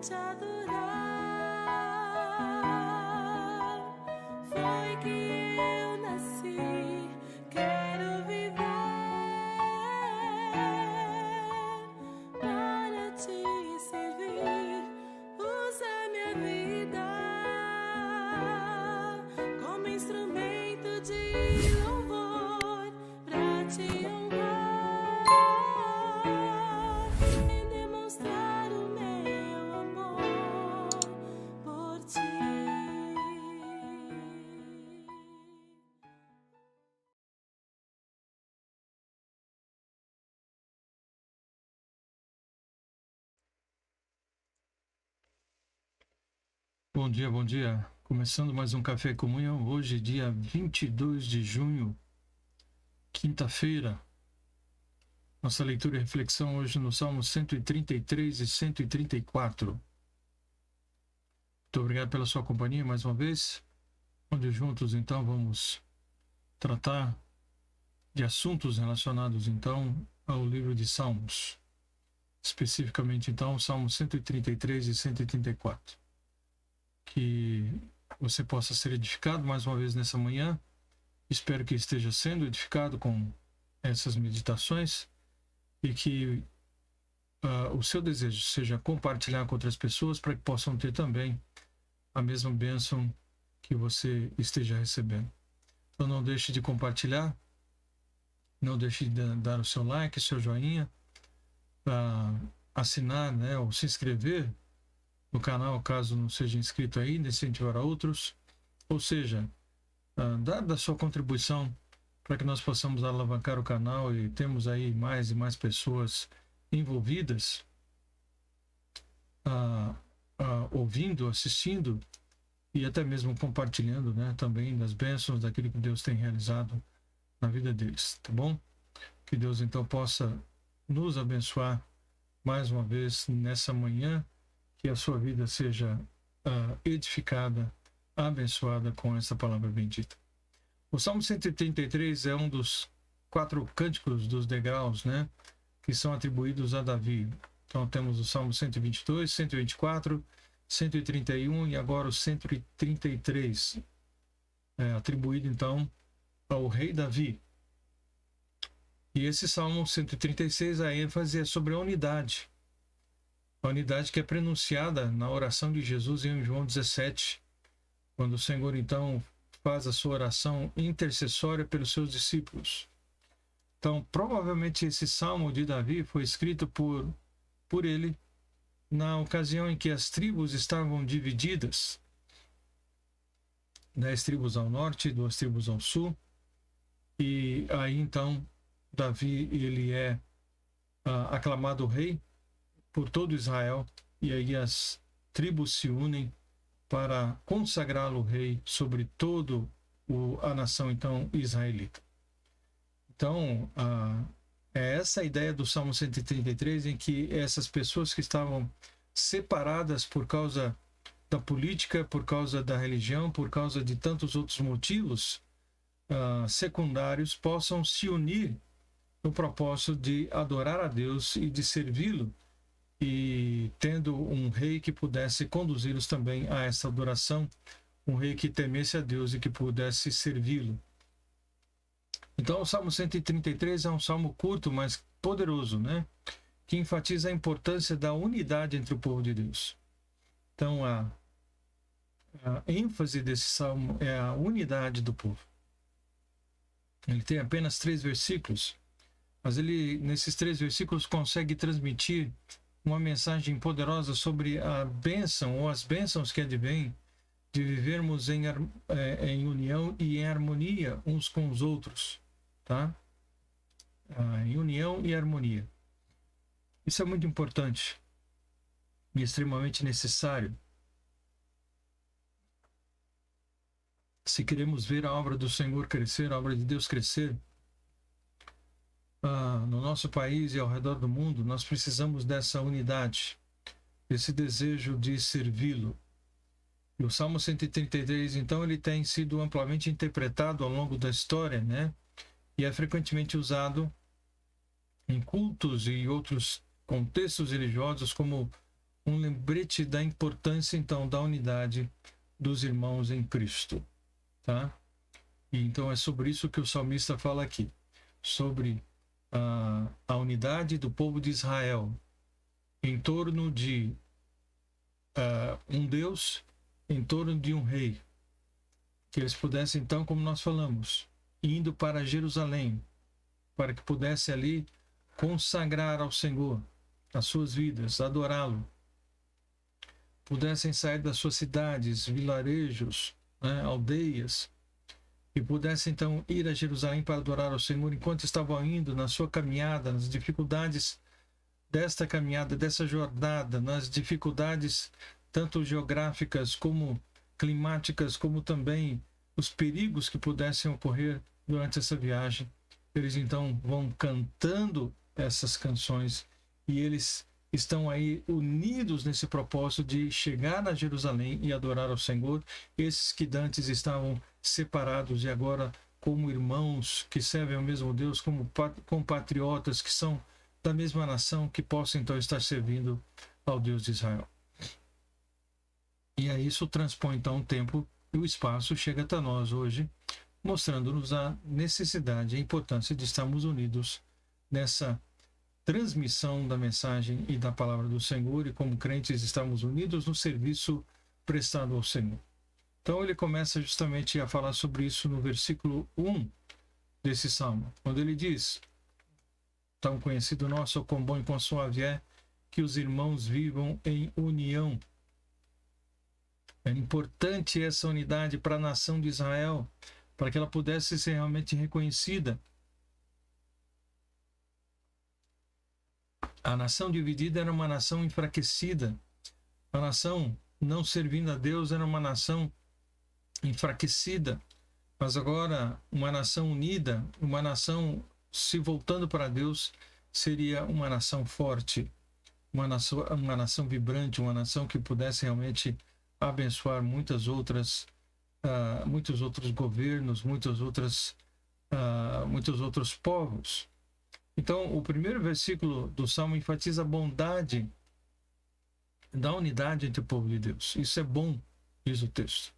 te adorar. Foi que eu nasci, quero viver para te servir. Usa minha vida como instrumento de louvor pra te honrar e demonstrar o meu amor por ti. Bom dia, bom dia. Começando mais um Café e Comunhão. Hoje, dia 22 de junho, quinta-feira. Nossa leitura e reflexão hoje no Salmos 133 e 134. Muito obrigado pela sua companhia mais uma vez. Onde juntos, então, vamos tratar de assuntos relacionados, então, ao livro de Salmos. Especificamente, então, Salmos 133 e 134. Que você possa ser edificado mais uma vez nessa manhã. Espero que esteja sendo edificado com essas meditações e que o seu desejo seja compartilhar com outras pessoas para que possam ter também a mesma bênção que você esteja recebendo. Então não deixe de compartilhar, não deixe de dar o seu like, o seu joinha, assinar, né, ou se inscrever no canal, caso não seja inscrito ainda, incentivar a outros, ou seja, dar da sua contribuição para que nós possamos alavancar o canal e temos aí mais e mais pessoas envolvidas, ouvindo, assistindo e até mesmo compartilhando, né, também das bênçãos daquilo que Deus tem realizado na vida deles, tá bom? Que Deus então possa nos abençoar mais uma vez nessa manhã, que a sua vida seja edificada, abençoada com essa palavra bendita. O Salmo 133 é um dos 4 cânticos dos degraus, né, que são atribuídos a Davi. Então temos o Salmo 122, 124, 131 e agora o 133, atribuído então ao rei Davi. E esse Salmo 136, a ênfase é sobre a unidade. A unidade que é pronunciada na oração de Jesus em João 17, quando o Senhor então faz a sua oração intercessória pelos seus discípulos. Então, provavelmente esse Salmo de Davi foi escrito por ele na ocasião em que as tribos estavam divididas, 10 tribos ao norte e 2 tribos ao sul, e aí então Davi ele é aclamado rei por todo Israel, e aí as tribos se unem para consagrá-lo rei sobre todo a nação então israelita. Então, é essa a ideia do Salmo 133, em que essas pessoas que estavam separadas por causa da política, por causa da religião, por causa de tantos outros motivos secundários, possam se unir no propósito de adorar a Deus e de servi-lo, e tendo um rei que pudesse conduzi-los também a essa adoração, um rei que temesse a Deus e que pudesse servi-lo. Então o Salmo 133 é um salmo curto, mas poderoso, né? Que enfatiza a importância da unidade entre o povo de Deus. Então a ênfase desse salmo é a unidade do povo. Ele tem apenas 3 versículos, mas ele, nesses 3 versículos, consegue transmitir uma mensagem poderosa sobre a bênção ou as bênçãos que advêm de vivermos em união e em harmonia uns com os outros, tá? Em união e harmonia. Isso é muito importante e extremamente necessário se queremos ver a obra do Senhor crescer, a obra de Deus crescer, no nosso país e ao redor do mundo. Nós precisamos dessa unidade, desse desejo de servi-lo. E o Salmo 133, então, ele tem sido amplamente interpretado ao longo da história, né? E é frequentemente usado em cultos e outros contextos religiosos como um lembrete da importância, então, da unidade dos irmãos em Cristo, tá? E então é sobre isso que o salmista fala aqui, sobre a unidade do povo de Israel em torno de um Deus, em torno de um rei, que eles pudessem, então, como nós falamos, indo para Jerusalém, para que pudesse ali consagrar ao Senhor as suas vidas, adorá-lo, pudessem sair das suas cidades, vilarejos, né, aldeias, e pudessem então ir a Jerusalém para adorar ao Senhor, enquanto estavam indo na sua caminhada, nas dificuldades desta caminhada, dessa jornada, nas dificuldades tanto geográficas como climáticas, como também os perigos que pudessem ocorrer durante essa viagem. Eles então vão cantando essas canções e eles estão aí unidos nesse propósito de chegar a Jerusalém e adorar ao Senhor. Esses que dantes estavam separados e agora como irmãos que servem ao mesmo Deus, como compatriotas que são da mesma nação, que possam então estar servindo ao Deus de Israel. E aí isso transpõe então o tempo e o espaço, chega até nós hoje, mostrando-nos a necessidade e a importância de estarmos unidos nessa transmissão da mensagem e da palavra do Senhor, e como crentes estamos unidos no serviço prestado ao Senhor. Então ele começa justamente a falar sobre isso no versículo 1 desse salmo, quando ele diz: tão conhecido nosso, quão bom e quão suave é que os irmãos vivam em união. É importante essa unidade para a nação de Israel, para que ela pudesse ser realmente reconhecida. A nação dividida era uma nação enfraquecida. A nação não servindo a Deus era uma nação enfraquecida. Mas agora, uma nação unida, uma nação se voltando para Deus, seria uma nação forte, uma nação vibrante, uma nação que pudesse realmente abençoar muitos outros governos, muitos outros povos. Então, o primeiro versículo do Salmo enfatiza a bondade da unidade entre o povo de Deus. Isso é bom, diz o texto.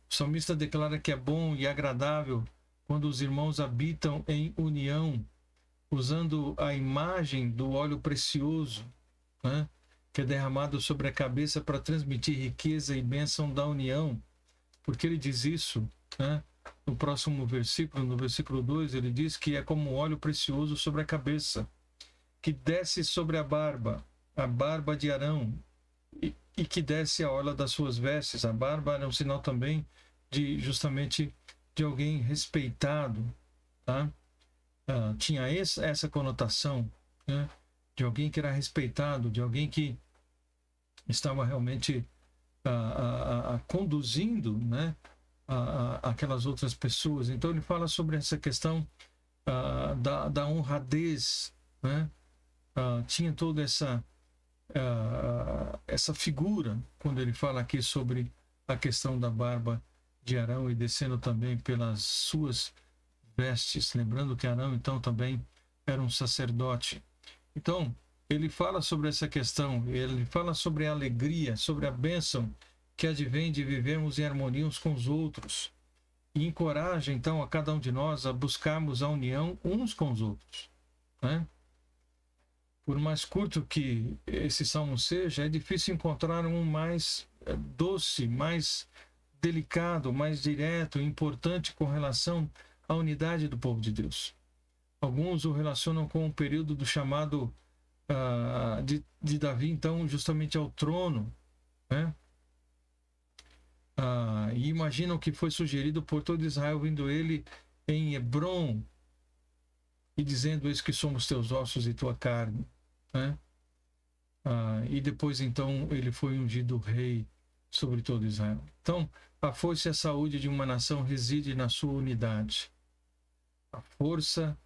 O salmista declara que é bom e agradável quando os irmãos habitam em união, usando a imagem do óleo precioso, né, que é derramado sobre a cabeça para transmitir riqueza e bênção da união. Porque ele diz isso, né? No próximo versículo, no versículo 2, ele diz que é como óleo precioso sobre a cabeça, que desce sobre a barba de Arão, e que desce a orla das suas vestes. A barba era um sinal também justamente de alguém respeitado, tá? Tinha essa conotação, né? De alguém que era respeitado, de alguém que estava realmente conduzindo, né, aquelas outras pessoas. Então ele fala sobre essa questão da honradez, né? Tinha toda essa figura quando ele fala aqui sobre a questão da barba de Arão e descendo também pelas suas vestes, lembrando que Arão então também era um sacerdote. Então ele fala sobre essa questão, ele fala sobre a alegria, sobre a bênção que advém de vivermos em harmonia uns com os outros, e encoraja então a cada um de nós a buscarmos a união uns com os outros, né? Por mais curto que esse salmo seja, é difícil encontrar um mais doce, mais delicado, mais direto e importante com relação à unidade do povo de Deus. Alguns o relacionam com o período do chamado de Davi, então, justamente ao trono, né? E imaginam que foi sugerido por todo Israel, vindo ele em Hebrom e dizendo: eis que somos teus ossos e tua carne, né? E depois então ele foi ungido rei sobre todo Israel. Então, a força e a saúde de uma nação reside na sua unidade. A força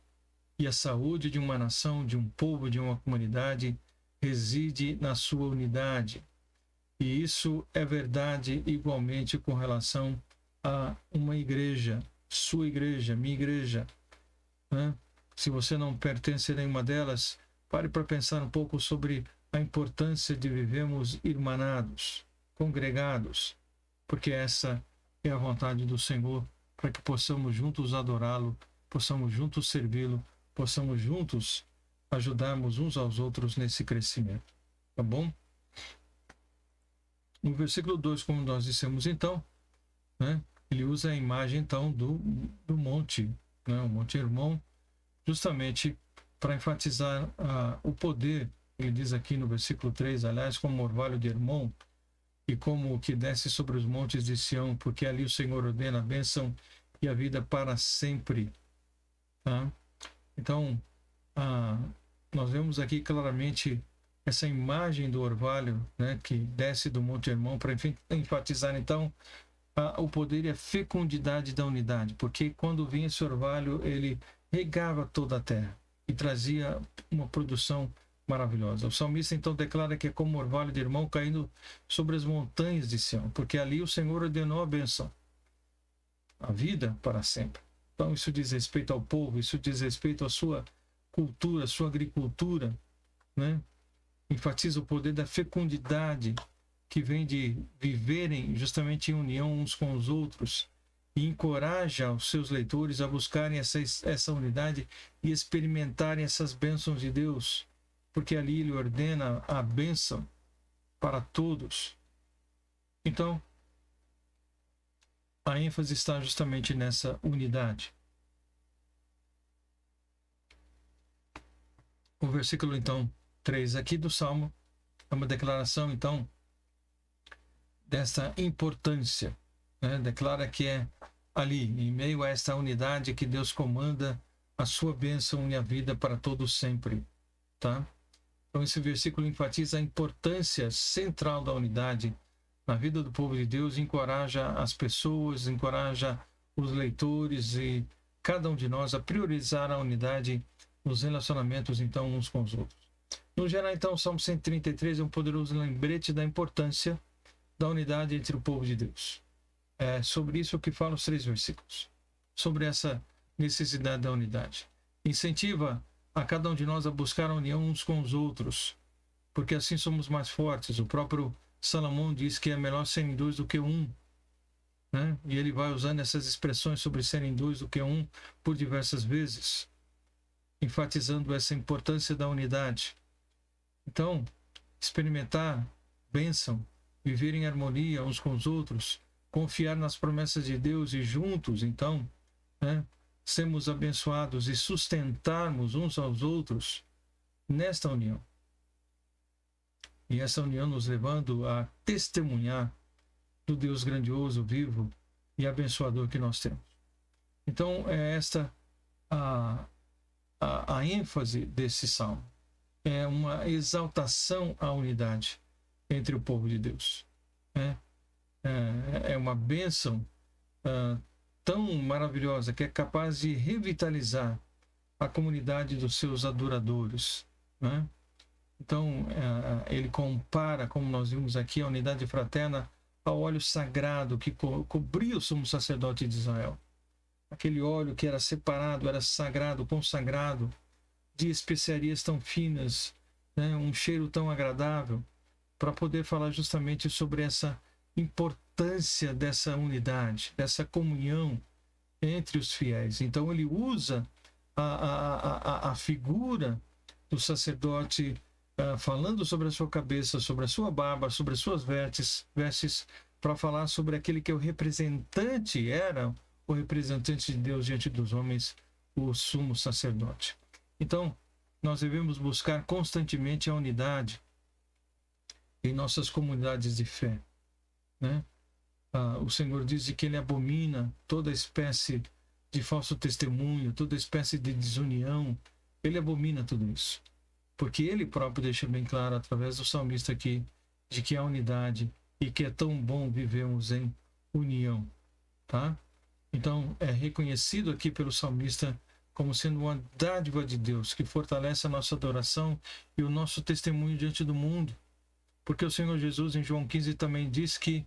e a saúde de uma nação, de um povo, de uma comunidade reside na sua unidade. E isso é verdade igualmente com relação a uma igreja, sua igreja, minha igreja, né? Se você não pertence a nenhuma delas, pare para pensar um pouco sobre a importância de vivermos irmanados, congregados, porque essa é a vontade do Senhor, para que possamos juntos adorá-lo, possamos juntos servi-lo, possamos juntos ajudarmos uns aos outros nesse crescimento. Tá bom? No versículo 2, como nós dissemos então, né, ele usa a imagem então do monte, né, o Monte Hermon, justamente para enfatizar o poder. Ele diz aqui no versículo 3, aliás, como o orvalho de Hermon, e como o que desce sobre os montes de Sião, porque ali o Senhor ordena a bênção e a vida para sempre. Tá? Então, nós vemos aqui claramente essa imagem do orvalho, né, que desce do Monte Hermon, para enfatizar então o poder e a fecundidade da unidade, porque quando vinha esse orvalho, ele regava toda a terra e trazia uma produção maravilhosa. O salmista então declara que é como o orvalho de Hermon caindo sobre as montanhas de Sião, porque ali o Senhor ordenou a bênção, a vida para sempre. Então isso diz respeito ao povo, isso diz respeito à sua cultura, à sua agricultura, né? Enfatiza o poder da fecundidade que vem de viverem justamente em união uns com os outros, e encoraja os seus leitores a buscarem essa unidade e experimentarem essas bênçãos de Deus, porque ali ele ordena a bênção para todos. Então, a ênfase está justamente nessa unidade. O versículo, então, 3 aqui do Salmo é uma declaração, então, dessa importância, né? Declara que é ali, em meio a esta unidade, que Deus comanda a sua bênção e a vida para todos sempre, tá? Então esse versículo enfatiza a importância central da unidade na vida do povo de Deus, encoraja as pessoas, encoraja os leitores e cada um de nós a priorizar a unidade nos relacionamentos, então, uns com os outros. No geral, então, o Salmo 133 é um poderoso lembrete da importância da unidade entre o povo de Deus. É sobre isso que falam os 3 versículos, sobre essa necessidade da unidade. Incentiva a cada um de nós a buscar a união uns com os outros, porque assim somos mais fortes. O próprio Salomão diz que é melhor serem 2 do que 1, né? E ele vai usando essas expressões sobre serem 2 do que 1 por diversas vezes, enfatizando essa importância da unidade. Então, experimentar bênção, viver em harmonia uns com os outros, confiar nas promessas de Deus e juntos, então, né, sermos abençoados e sustentarmos uns aos outros nesta união. E essa união nos levando a testemunhar do Deus grandioso, vivo e abençoador que nós temos. Então, é esta a ênfase desse salmo. É uma exaltação à unidade entre o povo de Deus. É uma bênção tão maravilhosa que é capaz de revitalizar a comunidade dos seus adoradores, né? Então, ele compara, como nós vimos aqui, a unidade fraterna ao óleo sagrado que cobria o sumo sacerdote de Israel. Aquele óleo que era separado, era sagrado, consagrado, de especiarias tão finas, né? Um cheiro tão agradável, para poder falar justamente sobre essa importância dessa unidade, dessa comunhão entre os fiéis. Então ele usa a figura do sacerdote falando sobre a sua cabeça, sobre a sua barba, sobre as suas vestes, para falar sobre aquele que é o representante, era o representante de Deus diante dos homens, o sumo sacerdote. Então, nós devemos buscar constantemente a unidade em nossas comunidades de fé, né? O Senhor diz que ele abomina toda espécie de falso testemunho, toda espécie de desunião. Ele abomina tudo isso, porque ele próprio deixa bem claro através do salmista aqui de que há unidade e que é tão bom vivermos em união, tá? Então é reconhecido aqui pelo salmista como sendo uma dádiva de Deus que fortalece a nossa adoração e o nosso testemunho diante do mundo, porque o Senhor Jesus em João 15 também diz que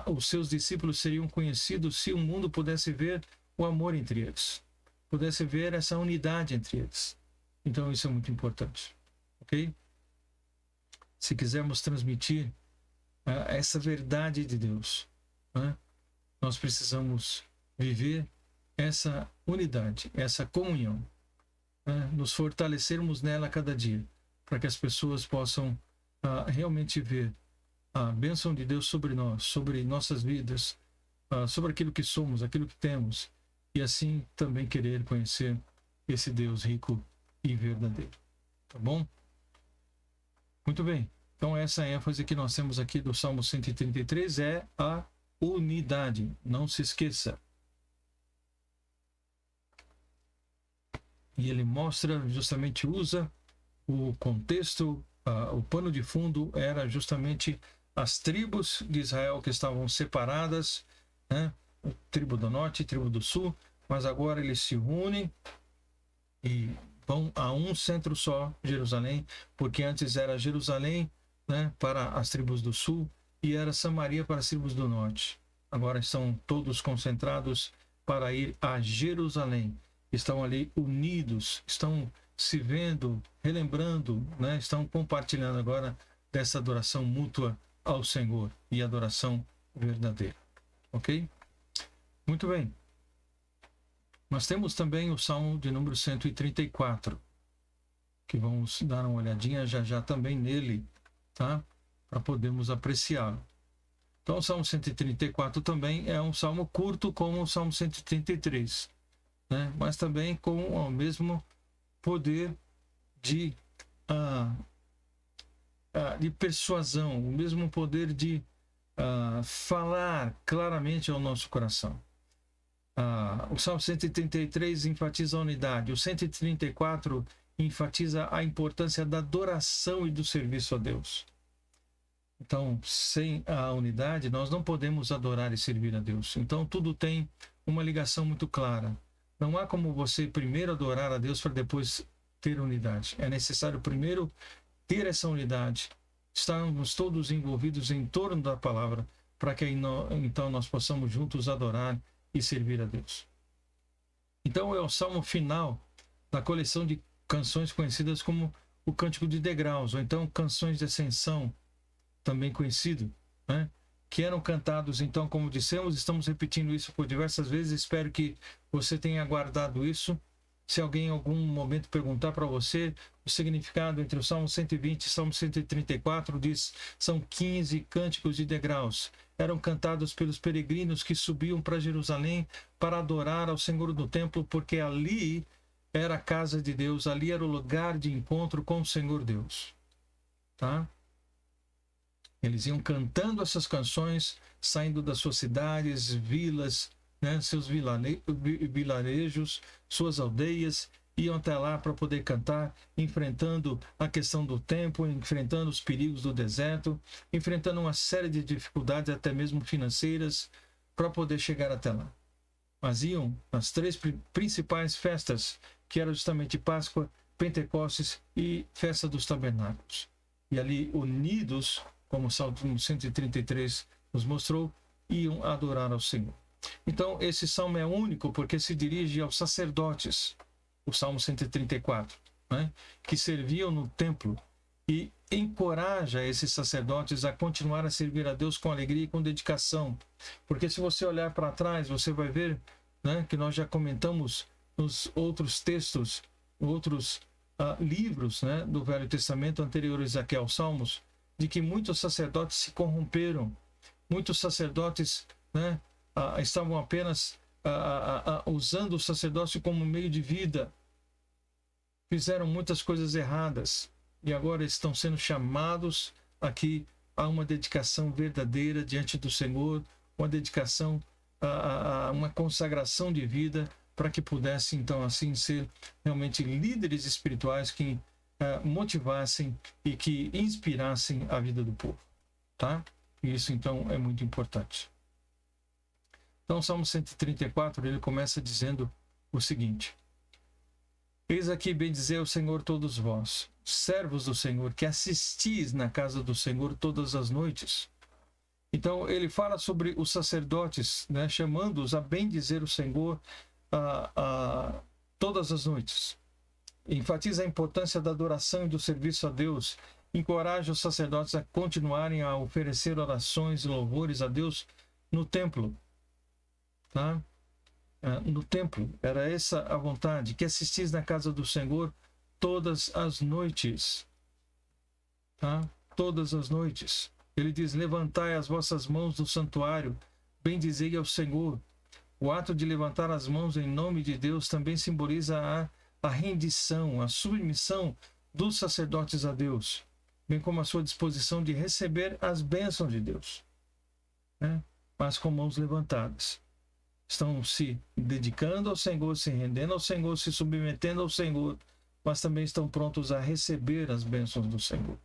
os seus discípulos seriam conhecidos se o mundo pudesse ver o amor entre eles, pudesse ver essa unidade entre eles. Então isso é muito importante, ok? se quisermos transmitir essa verdade de Deus, né, nós precisamos viver essa unidade, essa comunhão, né, nos fortalecermos nela a cada dia, para que as pessoas possam realmente ver a bênção de Deus sobre nós, sobre nossas vidas, sobre aquilo que somos, aquilo que temos, e assim também querer conhecer esse Deus rico e verdadeiro. Tá bom? Muito bem. Então essa ênfase que nós temos aqui do Salmo 133 é a unidade. Não se esqueça. E ele mostra, justamente usa o contexto, o pano de fundo era justamente as tribos de Israel que estavam separadas, né? Tribo do norte, tribo do sul, mas agora eles se unem e vão a um centro só, Jerusalém, porque antes era Jerusalém, né, para as tribos do sul e era Samaria para as tribos do norte. Agora estão todos concentrados para ir a Jerusalém. Estão ali unidos, estão se vendo, relembrando, né, estão compartilhando agora dessa adoração mútua ao Senhor e adoração verdadeira. Ok? Muito bem. Nós temos também o Salmo de número 134, que vamos dar uma olhadinha já também nele, tá? Para podermos apreciá-lo. Então, o Salmo 134 também é um salmo curto como o Salmo 133, né? Mas também com o mesmo poder de persuasão, o mesmo poder de falar claramente ao nosso coração. O Salmo 133 enfatiza a unidade, o 134 enfatiza a importância da adoração e do serviço a Deus. Então, sem a unidade, nós não podemos adorar e servir a Deus. Então, tudo tem uma ligação muito clara. Não há como você primeiro adorar a Deus para depois ter unidade. É necessário primeiro ter essa unidade, estarmos todos envolvidos em torno da palavra, para que então nós possamos juntos adorar e servir a Deus. Então é o salmo final da coleção de canções conhecidas como o Cântico de Degraus, ou então canções de ascensão, também conhecido, né? Que eram cantados, então, como dissemos, estamos repetindo isso por diversas vezes, espero que você tenha guardado isso. Se alguém em algum momento perguntar para você o significado entre o Salmo 120 e o Salmo 134, diz, são 15 cânticos de degraus. Eram cantados pelos peregrinos que subiam para Jerusalém para adorar ao Senhor do templo, porque ali era a casa de Deus, ali era o lugar de encontro com o Senhor Deus. Tá? Eles iam cantando essas canções, saindo das suas cidades, vilas, né, seus vilarejos, suas aldeias, iam até lá para poder cantar, enfrentando a questão do tempo, enfrentando os perigos do deserto, enfrentando uma série de dificuldades, até mesmo financeiras, para poder chegar até lá. Mas iam nas três principais festas, que eram justamente Páscoa, Pentecostes e Festa dos Tabernáculos. E ali, unidos, como o Salmo 133 nos mostrou, iam adorar ao Senhor. Então, esse salmo é único porque se dirige aos sacerdotes, o Salmo 134, né, que serviam no templo, e encoraja esses sacerdotes a continuar a servir a Deus com alegria e com dedicação. Porque se você olhar para trás, você vai ver, né, que nós já comentamos nos outros textos, outros livros, né, do Velho Testamento anteriores aqui aos Salmos, de que muitos sacerdotes se corromperam, muitos sacerdotes, né, estavam apenas usando o sacerdócio como meio de vida, fizeram muitas coisas erradas e agora estão sendo chamados aqui a uma dedicação verdadeira diante do Senhor, uma dedicação, uma consagração de vida, para que pudessem então assim ser realmente líderes espirituais que motivassem e que inspirassem a vida do povo, tá? E isso então é muito importante. Então, o Salmo 134, ele começa dizendo o seguinte: eis aqui bendizer o Senhor todos vós, servos do Senhor, que assistis na casa do Senhor todas as noites. Então, ele fala sobre os sacerdotes, né, chamando-os a bendizer o Senhor todas as noites. Enfatiza a importância da adoração e do serviço a Deus encoraja os sacerdotes a continuarem a oferecer orações e louvores a Deus no templo. Tá? No templo, era essa a vontade, que assistis na casa do Senhor todas as noites. Tá? Todas as noites. Ele diz: levantai as vossas mãos do santuário, bendizei ao Senhor. O ato de levantar as mãos em nome de Deus também simboliza a rendição, a submissão dos sacerdotes a Deus, bem como a sua disposição de receber as bênçãos de Deus, né? Mas com mãos levantadas. Estão se dedicando ao Senhor, se rendendo ao Senhor, se submetendo ao Senhor, mas também estão prontos a receber as bênçãos do Senhor.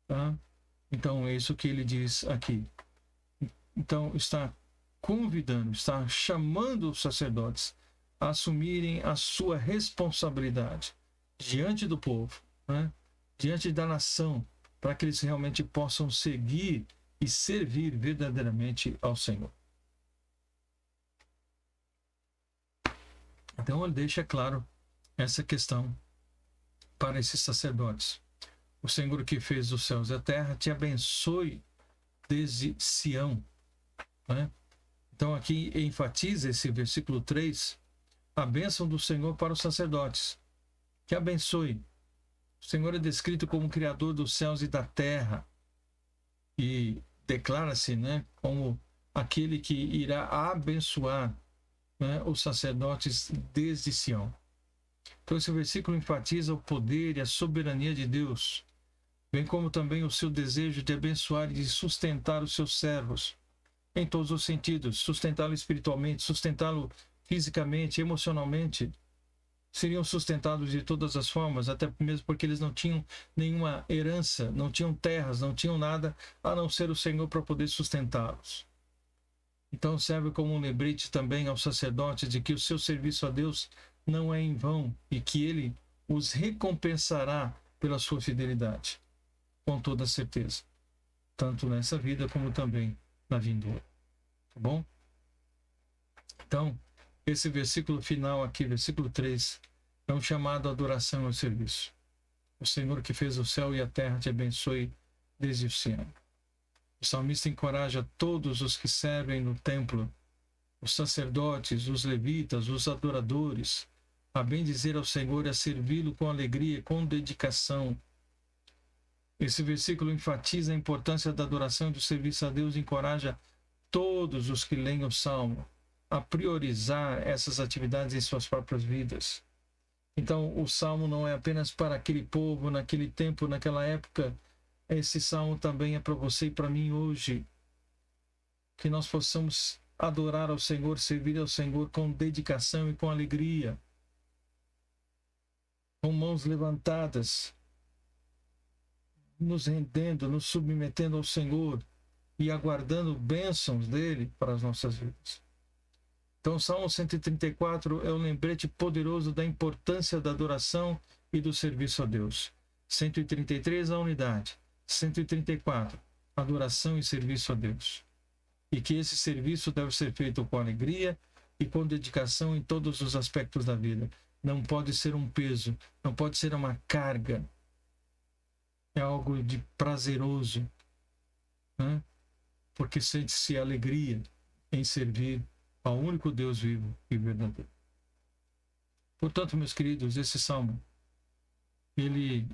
Tá? Então é isso que ele diz aqui. Então está convidando, está chamando os sacerdotes a assumirem a sua responsabilidade diante do povo, né? Diante da nação, para que eles realmente possam seguir e servir verdadeiramente ao Senhor. Então ele deixa claro essa questão para esses sacerdotes. O Senhor que fez os céus e a terra te abençoe desde Sião, né? Então aqui enfatiza esse versículo 3, a bênção do Senhor para os sacerdotes, que abençoe. O Senhor é descrito como criador dos céus e da terra, e declara-se, né, como aquele que irá abençoar, né, os sacerdotes desde Sião. Então esse versículo enfatiza o poder e a soberania de Deus, bem como também o seu desejo de abençoar e de sustentar os seus servos, em todos os sentidos, sustentá-lo espiritualmente, sustentá-lo fisicamente, emocionalmente. Seriam sustentados de todas as formas, até mesmo porque eles não tinham nenhuma herança, não tinham terras, não tinham nada, a não ser o Senhor para poder sustentá-los. Então serve como um lembrete também aos sacerdotes de que o seu serviço a Deus não é em vão e que ele os recompensará pela sua fidelidade, com toda certeza, tanto nessa vida como também na vindoura. Tá bom? Então, esse versículo final aqui, versículo 3, é um chamado à adoração e ao serviço. O Senhor que fez o céu e a terra te abençoe desde o Sião. O salmista encoraja todos os que servem no templo, os sacerdotes, os levitas, os adoradores, a bendizer ao Senhor e a servi-lo com alegria, com dedicação. Esse versículo enfatiza a importância da adoração e do serviço a Deus e encoraja todos os que leem o Salmo a priorizar essas atividades em suas próprias vidas. Então, o Salmo não é apenas para aquele povo, naquele tempo, naquela época. Esse Salmo também é para você e para mim hoje. Que nós possamos adorar ao Senhor, servir ao Senhor com dedicação e com alegria, com mãos levantadas, nos rendendo, nos submetendo ao Senhor e aguardando bênçãos dele para as nossas vidas. Então, o Salmo 134 é um lembrete poderoso da importância da adoração e do serviço a Deus. 133, a unidade. 134, adoração e serviço a Deus. E que esse serviço deve ser feito com alegria e com dedicação em todos os aspectos da vida. Não pode ser um peso, não pode ser uma carga. É algo de prazeroso, né? Porque sente-se alegria em servir ao único Deus vivo e verdadeiro. Portanto, meus queridos, esse salmo, ele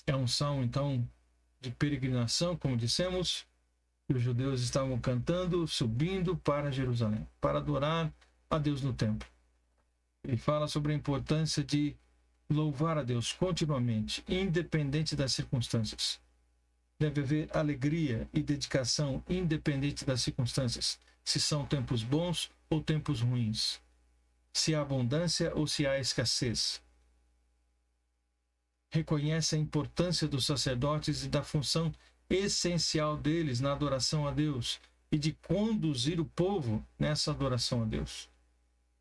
é um salmo, então, de peregrinação, como dissemos, que os judeus estavam cantando, subindo para Jerusalém, para adorar a Deus no templo. Ele fala sobre a importância de louvar a Deus continuamente, independente das circunstâncias. Deve haver alegria e dedicação independente das circunstâncias, se são tempos bons ou tempos ruins, se há abundância ou se há escassez. Reconhece a importância dos sacerdotes e da função essencial deles na adoração a Deus e de conduzir o povo nessa adoração a Deus.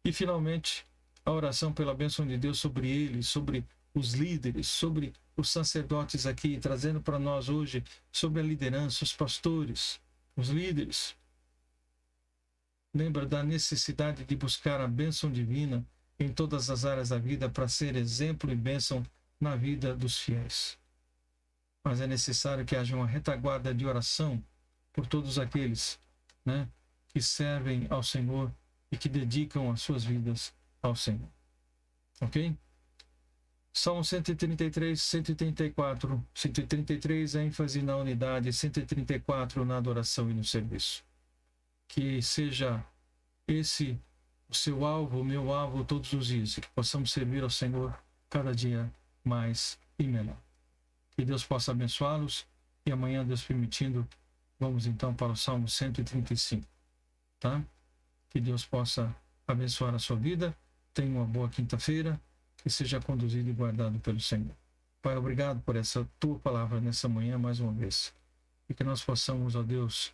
E, finalmente, a oração pela bênção de Deus sobre eles, sobre os líderes, sobre os sacerdotes aqui, trazendo para nós hoje sobre a liderança, os pastores, os líderes. Lembra da necessidade de buscar a bênção divina em todas as áreas da vida para ser exemplo e bênção na vida dos fiéis. mas é necessário que haja uma retaguarda de oração por todos aqueles, né, que servem ao Senhor e que dedicam as suas vidas ao Senhor. Ok? Salmo 133, 134. 133 é ênfase na unidade, 134 na adoração e no serviço. Que seja esse o seu alvo, o meu alvo todos os dias, que possamos servir ao Senhor cada dia mais e melhor. Que Deus possa abençoá-los e amanhã, Deus permitindo, vamos então para o Salmo 135, tá? Que Deus possa abençoar a sua vida. Tenha uma boa quinta-feira, que seja conduzido e guardado pelo Senhor. Pai, obrigado por essa tua palavra nessa manhã mais uma vez. E que nós possamos, ó Deus,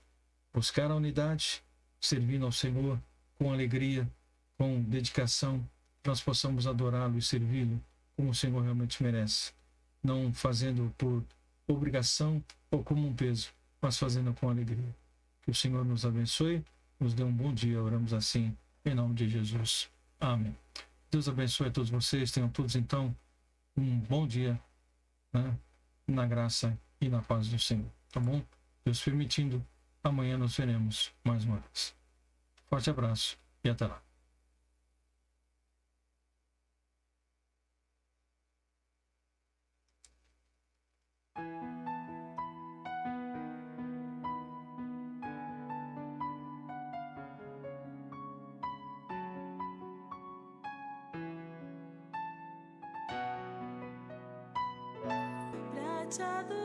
buscar a unidade, servindo ao Senhor com alegria, com dedicação, que nós possamos adorá-lo e servi-lo como o Senhor realmente merece. Não fazendo por obrigação ou como um peso, mas fazendo com alegria. Que o Senhor nos abençoe, nos dê um bom dia. Oramos assim, em nome de Jesus. Amém. Deus abençoe a todos vocês. Tenham todos, então, um bom dia, né, na graça e na paz do Senhor. Tá bom? Deus permitindo, amanhã nos veremos mais uma vez. Forte abraço e até lá. Pra te adorar.